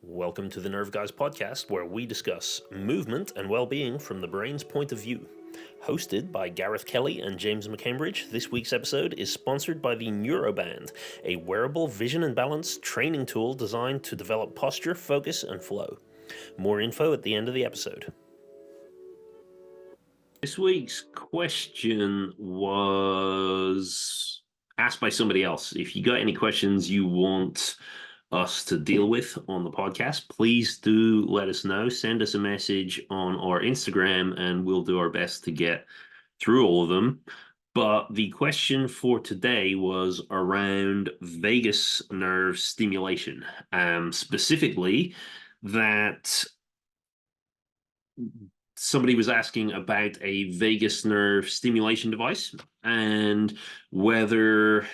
Welcome to the Nerve Guys podcast, where we discuss movement and well-being from the brain's point of view. Hosted by Gareth Kelly and James McCambridge, this week's episode is sponsored by the Neuroband, a wearable vision and balance training tool designed to develop posture, focus, and flow. More info at the end of the episode. This week's question was asked by somebody else. If you got any questions you want us to deal with on the podcast, please do let us know. Send us a message on our Instagram and we'll do our best to get through all of them. But the question for today was around vagus nerve stimulation, specifically that somebody was asking about a vagus nerve stimulation device and whether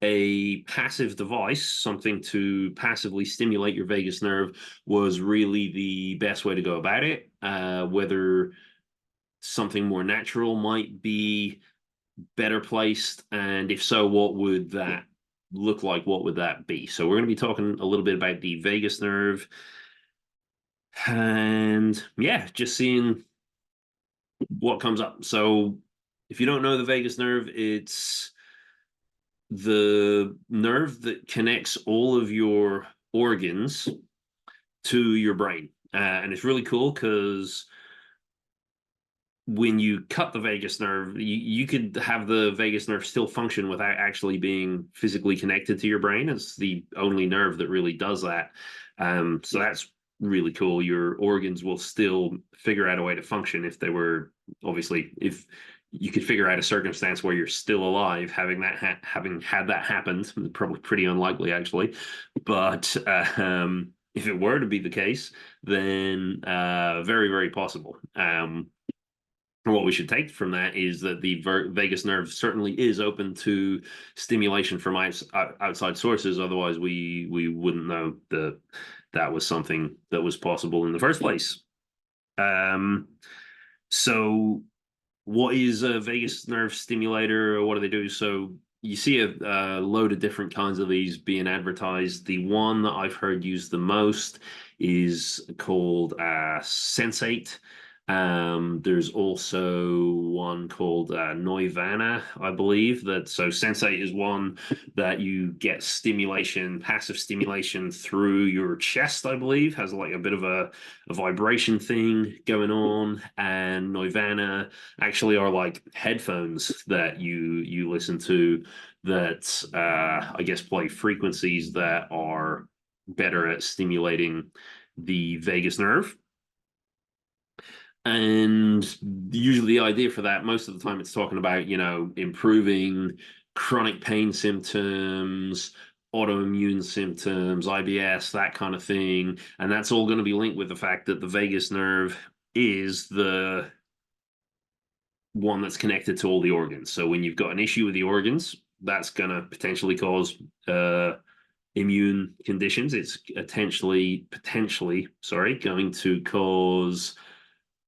a passive device, something to passively stimulate your vagus nerve, was really the best way to go about it, whether something more natural might be better placed, and if so, what would that look like? What would that be? So we're going to be talking a little bit about the vagus nerve, and yeah, just seeing what comes up. So if you don't know the vagus nerve, it's the nerve that connects all of your organs to your brain. And it's really cool because when you cut the vagus nerve, you could have the vagus nerve still function without actually being physically connected to your brain. It's the only nerve that really does that. So that's really cool. Your organs will still figure out a way to function if they were, obviously, if you could figure out a circumstance where you're still alive, having that having had that happened, probably pretty unlikely actually, but if it were to be the case, then very, very possible. What we should take from that is that the vagus nerve certainly is open to stimulation from outside sources. Otherwise, we wouldn't know that that was something that was possible in the first place. So what is a vagus nerve stimulator, or what do they do? So you see a load of different kinds of these being advertised. The one that I've heard used the most is called Sensate. There's also one called Noivana, I believe. So Sensate is one that you get stimulation, passive stimulation through your chest, I believe, has like a bit of a vibration thing going on. And Noivana actually are like headphones that you listen to that I guess play frequencies that are better at stimulating the vagus nerve. And usually the idea for that, most of the time it's talking about, improving chronic pain symptoms, autoimmune symptoms, IBS, that kind of thing. And that's all going to be linked with the fact that the vagus nerve is the one that's connected to all the organs. So when you've got an issue with the organs, that's going to potentially cause immune conditions. It's potentially, going to cause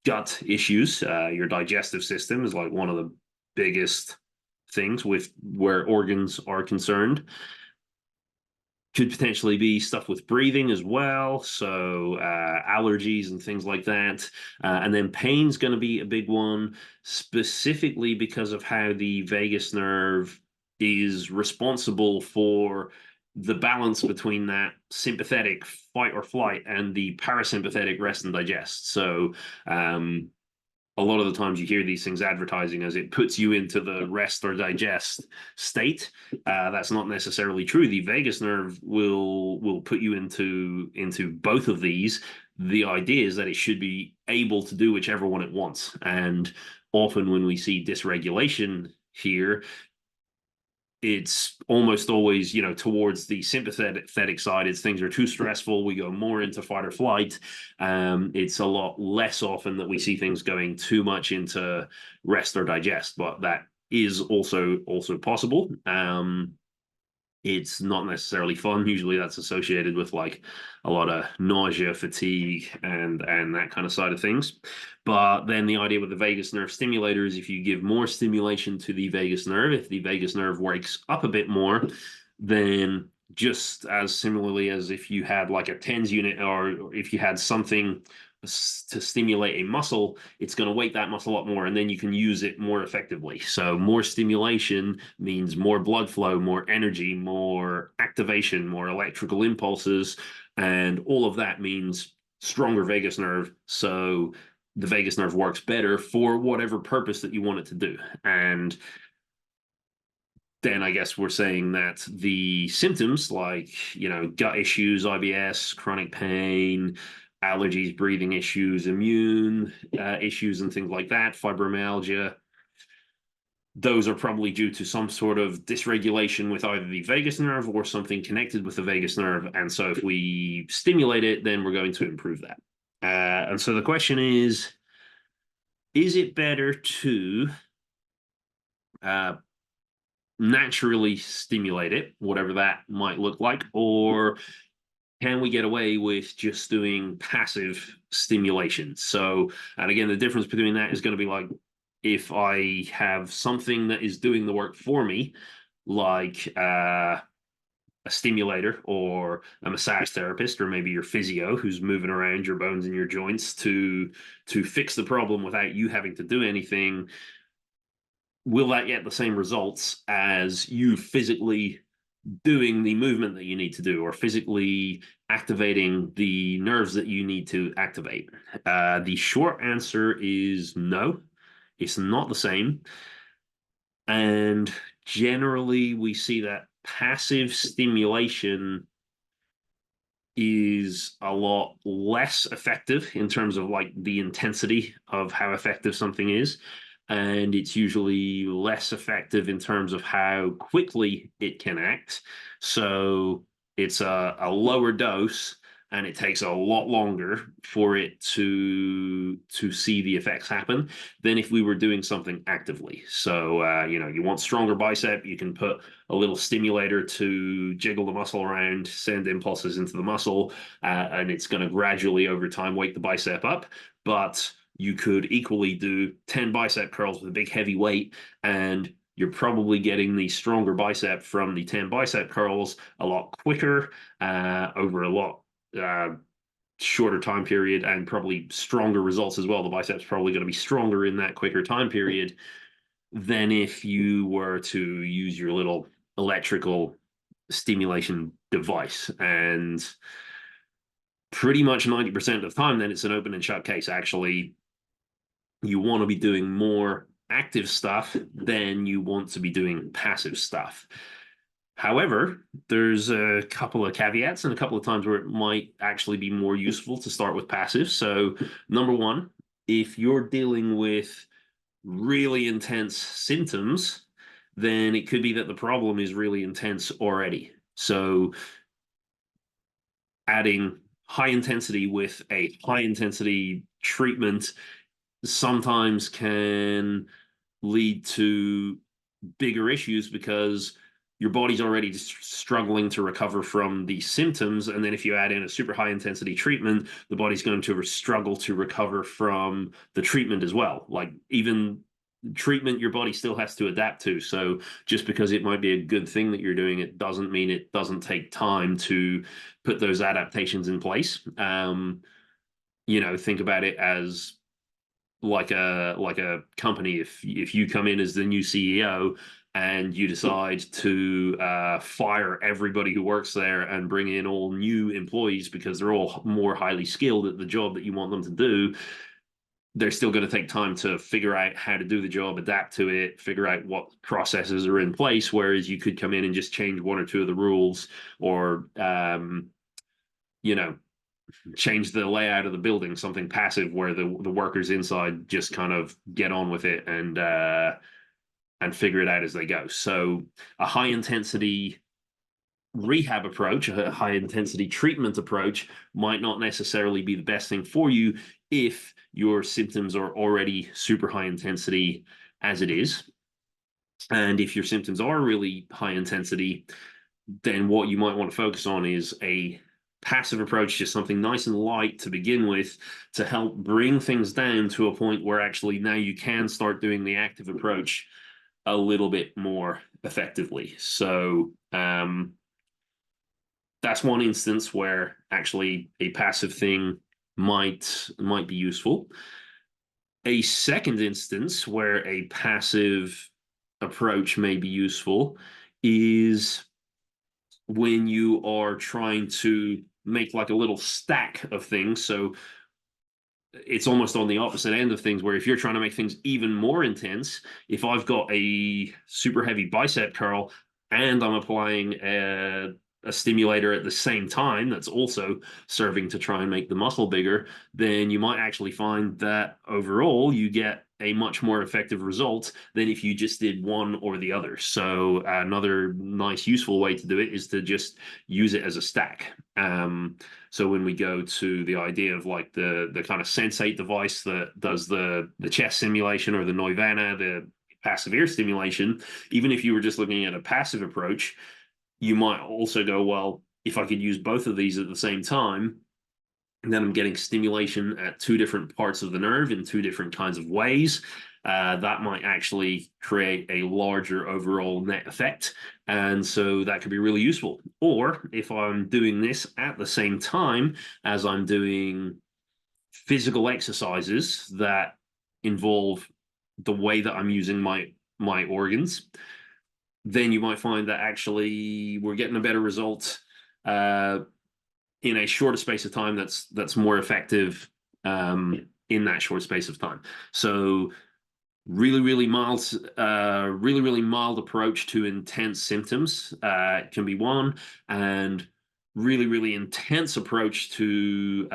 gut issues. Your digestive system is like one of the biggest things with where organs are concerned. Could potentially be stuff with breathing as well, so allergies and things like that. And then pain's going to be a big one, specifically because of how the vagus nerve is responsible for the balance between that sympathetic fight or flight and the parasympathetic rest and digest. So a lot of the times you hear these things advertising as it puts you into the rest or digest state. That's not necessarily true. The vagus nerve will put you into both of these. The idea is that it should be able to do whichever one it wants. And often when we see dysregulation here, it's almost always, towards the sympathetic side. It's things are too stressful. We go more into fight or flight. It's a lot less often that we see things going too much into rest or digest, but that is also possible. It's not necessarily fun. Usually that's associated with like a lot of nausea, fatigue, and that kind of side of things. But then the idea with the vagus nerve stimulator is if you give more stimulation to the vagus nerve, if the vagus nerve wakes up a bit more, then just as similarly as if you had like a TENS unit, or if you had something to stimulate a muscle, it's going to wake that muscle up more, and then you can use it more effectively. So more stimulation means more blood flow, more energy, more activation, more electrical impulses, and all of that means stronger vagus nerve. So the vagus nerve works better for whatever purpose that you want it to do. And then I guess we're saying that the symptoms like, gut issues, IBS, chronic pain, allergies, breathing issues, immune issues, and things like that, fibromyalgia, those are probably due to some sort of dysregulation with either the vagus nerve or something connected with the vagus nerve. And so if we stimulate it, then we're going to improve that. And so the question is it better to uh, naturally stimulate it, whatever that might look like, or can we get away with just doing passive stimulation? So, and again, the difference between that is going to be like if I have something that is doing the work for me, like a stimulator or a massage therapist, or maybe your physio who's moving around your bones and your joints to fix the problem without you having to do anything. Will that get the same results as you physically doing the movement that you need to do, or physically activating the nerves that you need to activate? The short answer is no, it's not the same. And generally, we see that passive stimulation is a lot less effective in terms of like the intensity of how effective something is. And it's usually less effective in terms of how quickly it can act. So it's a lower dose, and it takes a lot longer for it to see the effects happen than if we were doing something actively. So you want stronger bicep, you can put a little stimulator to jiggle the muscle around, send impulses into the muscle, and it's going to gradually over time wake the bicep up. But you could equally do 10 bicep curls with a big heavy weight, and you're probably getting the stronger bicep from the 10 bicep curls a lot quicker, over a lot uh, shorter time period, and probably stronger results as well. The bicep's probably going to be stronger in that quicker time period than if you were to use your little electrical stimulation device. And pretty much 90% of the time, then it's an open and shut case. Actually, you want to be doing more active stuff than you want to be doing passive stuff. However, there's a couple of caveats and a couple of times where it might actually be more useful to start with passive. So, number one, if you're dealing with really intense symptoms, then it could be that the problem is really intense already. So, adding high intensity with a high intensity treatment sometimes can lead to bigger issues because your body's already struggling to recover from the symptoms. And then if you add in a super high intensity treatment, the body's going to struggle to recover from the treatment as well. Like even treatment, your body still has to adapt to. So just because it might be a good thing that you're doing, it doesn't mean it doesn't take time to put those adaptations in place. Think about it as like a company. If you come in as the new CEO and you decide to fire everybody who works there and bring in all new employees because they're all more highly skilled at the job that you want them to do, they're still going to take time to figure out how to do the job, adapt to it, figure out what processes are in place. Whereas you could come in and just change one or two of the rules, or you know change the layout of the building, something passive where the workers inside just kind of get on with it and figure it out as they go. So a high intensity rehab approach, a high intensity treatment approach might not necessarily be the best thing for you if your symptoms are already super high intensity as it is. And if your symptoms are really high intensity, then what you might want to focus on is a passive approach, just something nice and light to begin with, to help bring things down to a point where actually now you can start doing the active approach a little bit more effectively. So that's one instance where actually a passive thing might be useful. A second instance where a passive approach may be useful is when you are trying to make like a little stack of things. So it's almost on the opposite end of things, where if you're trying to make things even more intense, if I've got a super heavy bicep curl and I'm applying a stimulator at the same time that's also serving to try and make the muscle bigger, then you might actually find that overall you get a much more effective result than if you just did one or the other. So another nice useful way to do it is to just use it as a stack. So when we go to the idea of like the kind of sensate device that does the chest simulation, or the Noivana, the passive ear stimulation, even if you were just looking at a passive approach, you might also go, well, if I could use both of these at the same time, and then I'm getting stimulation at two different parts of the nerve in two different kinds of ways. That might actually create a larger overall net effect. And so that could be really useful. Or if I'm doing this at the same time as I'm doing physical exercises that involve the way that I'm using my organs, then you might find that actually we're getting a better result uh, in a shorter space of time that's more effective in that short space of time. So really mild approach to intense symptoms can be one, and really intense approach to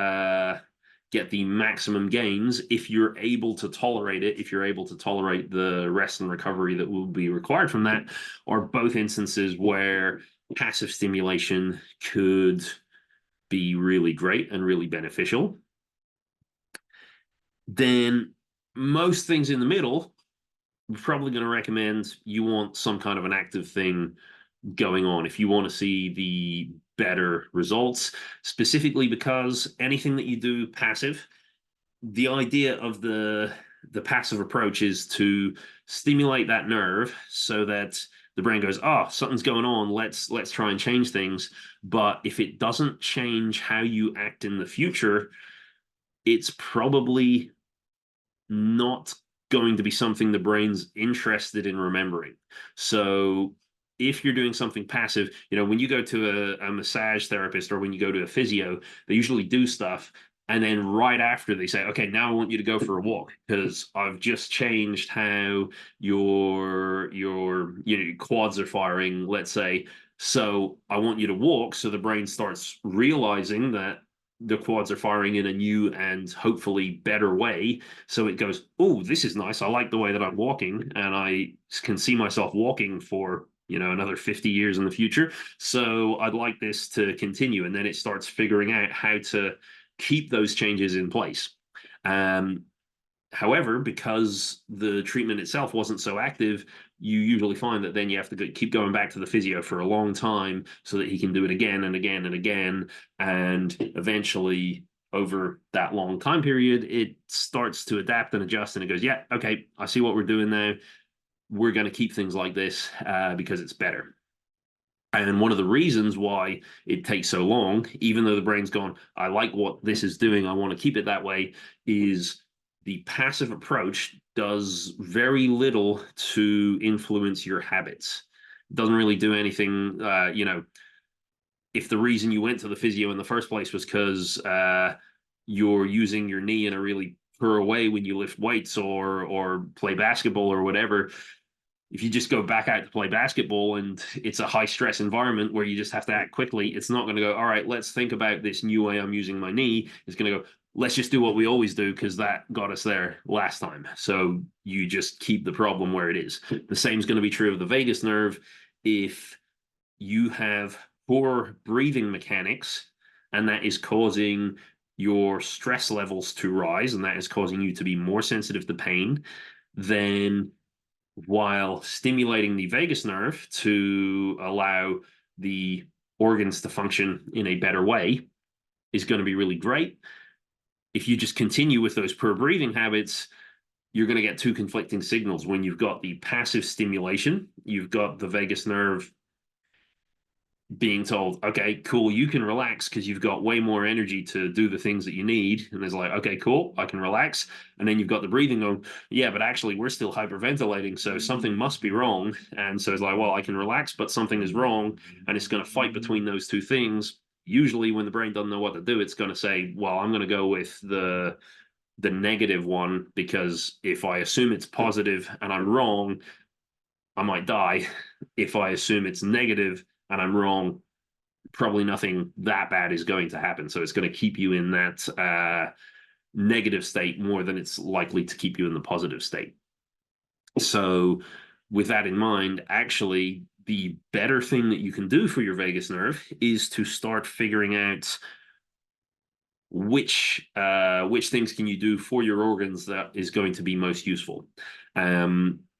get the maximum gains if you're able to tolerate it, if you're able to tolerate the rest and recovery that will be required from that, are both instances where passive stimulation could be really great and really beneficial. Then most things in the middle, we're probably going to recommend you want some kind of an active thing going on if you want to see the better results, specifically because anything that you do passive, the idea of the passive approach is to stimulate that nerve so that the brain goes, oh, something's going on, let's try and change things. But if it doesn't change how you act in the future, it's probably not going to be something the brain's interested in remembering. So if you're doing something passive, when you go to a massage therapist, or when you go to a physio, they usually do stuff. And then right after they say, okay, now I want you to go for a walk because I've just changed how your quads are firing, let's say. So I want you to walk. So the brain starts realizing that the quads are firing in a new and hopefully better way. So it goes, oh, this is nice. I like the way that I'm walking, and I can see myself walking for another 50 years in the future. So I'd like this to continue. And then it starts figuring out how to keep those changes in place. Um, However, because the treatment itself wasn't so active, you usually find that then you have to keep going back to the physio for a long time so that he can do it again and again and again. And eventually, over that long time period, it starts to adapt and adjust, and it goes, yeah, okay, I see what we're doing now. We're going to keep things like this because it's better. And one of the reasons why it takes so long, even though the brain's gone, I like what this is doing, I want to keep it that way, is the passive approach does very little to influence your habits. It doesn't really do anything. If the reason you went to the physio in the first place was because you're using your knee in a really poor way when you lift weights or play basketball or whatever, if you just go back out to play basketball and it's a high stress environment where you just have to act quickly, it's not going to go, all right, let's think about this new way I'm using my knee. It's going to go, let's just do what we always do because that got us there last time. So you just keep the problem where it is. The same is going to be true of the vagus nerve. If you have poor breathing mechanics and that is causing your stress levels to rise and that is causing you to be more sensitive to pain, then while stimulating the vagus nerve to allow the organs to function in a better way is going to be really great. If you just continue with those poor breathing habits, you're going to get two conflicting signals. When you've got the passive stimulation, you've got the vagus nerve being told, okay, cool, you can relax because you've got way more energy to do the things that you need. And there's like, okay, cool, I can relax. And then you've got the breathing going, yeah, but actually we're still hyperventilating, so something must be wrong. And so it's like, well, I can relax, but something is wrong, and it's going to fight between those two things. Usually when the brain doesn't know what to do, it's going to say, well, I'm going to go with the negative one, because if I assume it's positive and I'm wrong, I might die. If I assume it's negative and I'm wrong, probably nothing that bad is going to happen. So it's going to keep you in that negative state more than it's likely to keep you in the positive state. So, with that in mind, actually, the better thing that you can do for your vagus nerve is to start figuring out which things can you do for your organs that is going to be most useful.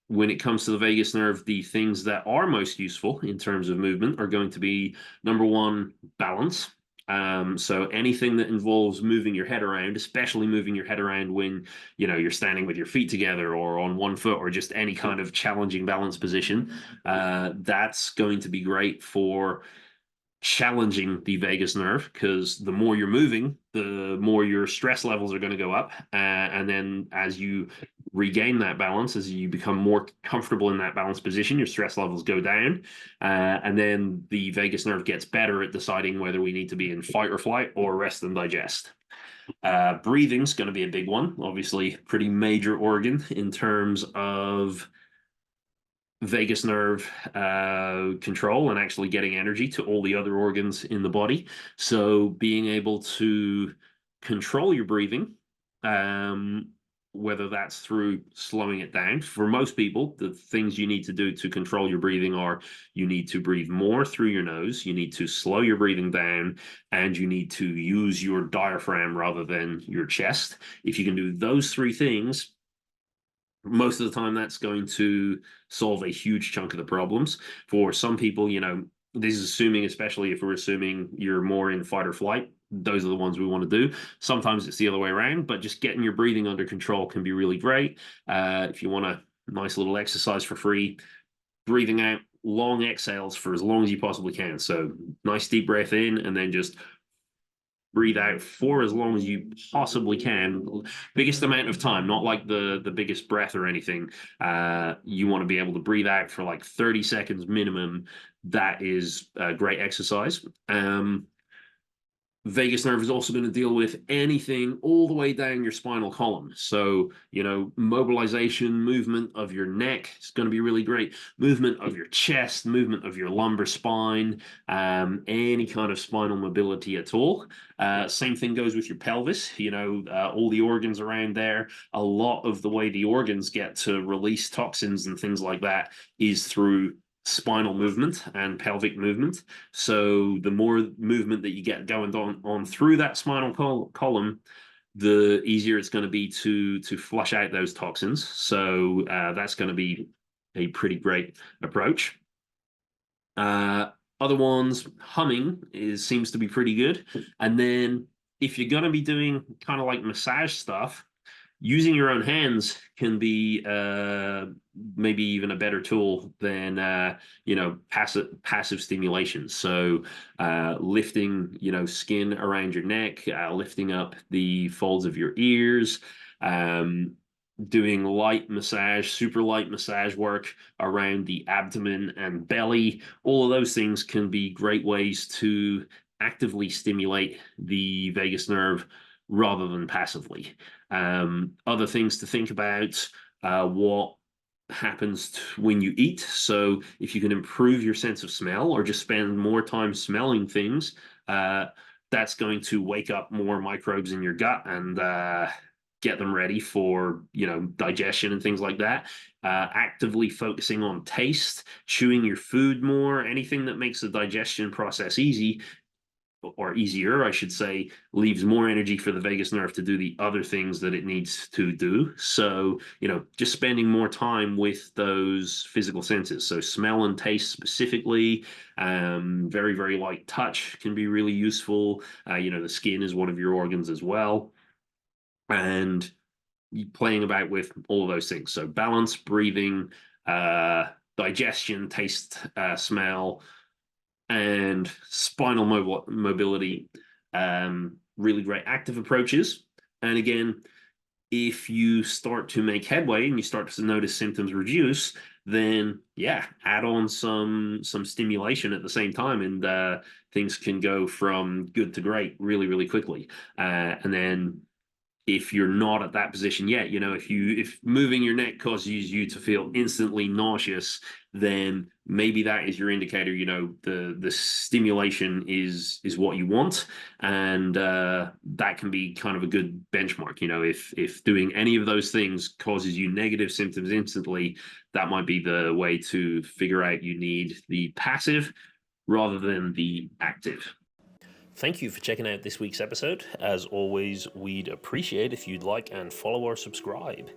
When it comes to the vagus nerve, the things that are most useful in terms of movement are going to be, number one, balance. So anything that involves moving your head around, especially moving your head around when you're standing with your feet together or on one foot, or just any kind of challenging balance position, that's going to be great for challenging the vagus nerve, because the more you're moving, the more your stress levels are going to go up. And then as you regain that balance, as you become more comfortable in that balanced position, your stress levels go down. And then the vagus nerve gets better at deciding whether we need to be in fight or flight or rest and digest. Breathing's going to be a big one, obviously, pretty major organ in terms of vagus nerve control and actually getting energy to all the other organs in the body. So being able to control your breathing, um, whether that's through slowing it down. For most people, the things you need to do to control your breathing are: you need to breathe more through your nose, you need to slow your breathing down, and you need to use your diaphragm rather than your chest. If you can do those three things, most of the time that's going to solve a huge chunk of the problems. For some people, this is assuming, especially if we're assuming you're more in fight or flight, those are the ones we want to do. Sometimes it's the other way around, but just getting your breathing under control can be really great. If you want a nice little exercise for free, breathing out long exhales for as long as you possibly can. So nice deep breath in, and then just breathe out for as long as you possibly can. Biggest amount of time, not like the biggest breath or anything. You want to be able to breathe out for like 30 seconds minimum. That is a great exercise. Vagus nerve is also going to deal with anything all the way down your spinal column. So, mobilization, movement of your neck is going to be really great. Movement of your chest, movement of your lumbar spine, any kind of spinal mobility at all. Same thing goes with your pelvis, all the organs around there. A lot of the way the organs get to release toxins and things like that is through spinal movement and pelvic movement. So the more movement that you get going on through that spinal column, the easier it's going to be to flush out those toxins. So that's going to be a pretty great approach. Other ones, humming seems to be pretty good. And then if you're going to be doing kind of like massage stuff, using your own hands can be maybe even a better tool than passive stimulation. So lifting skin around your neck, lifting up the folds of your ears, doing light massage, super light massage work around the abdomen and belly. All of those things can be great ways to actively stimulate the vagus nerve rather than passively. Other things to think about: what happens when you eat. So if you can improve your sense of smell or just spend more time smelling things, that's going to wake up more microbes in your gut and get them ready for digestion and things like that. Actively focusing on taste, chewing your food more, anything that makes the digestion process easy, or easier, I should say, leaves more energy for the vagus nerve to do the other things that it needs to do. So, just spending more time with those physical senses. So smell and taste specifically, very, very light touch can be really useful. The skin is one of your organs as well. And playing about with all of those things. So balance, breathing, digestion, taste, smell, and spinal mobility, really great active approaches. And again, if you start to make headway and you start to notice symptoms reduce, then yeah, add on some stimulation at the same time, and things can go from good to great really, really quickly. And then if you're not at that position yet, if moving your neck causes you to feel instantly nauseous, then maybe that is your indicator. The stimulation is what you want, and that can be kind of a good benchmark. If doing any of those things causes you negative symptoms instantly, that might be the way to figure out you need the passive rather than the active. Thank you for checking out this week's episode. As always, we'd appreciate if you'd like and follow or subscribe.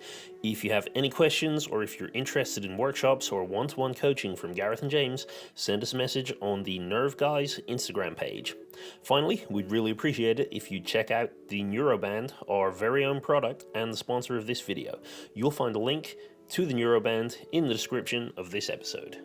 If you have any questions or if you're interested in workshops or one-to-one coaching from Gareth and James, send us a message on the Nerve Guys Instagram page. Finally, we'd really appreciate it if you check out the Neuroband, our very own product and the sponsor of this video. You'll find a link to the Neuroband in the description of this episode.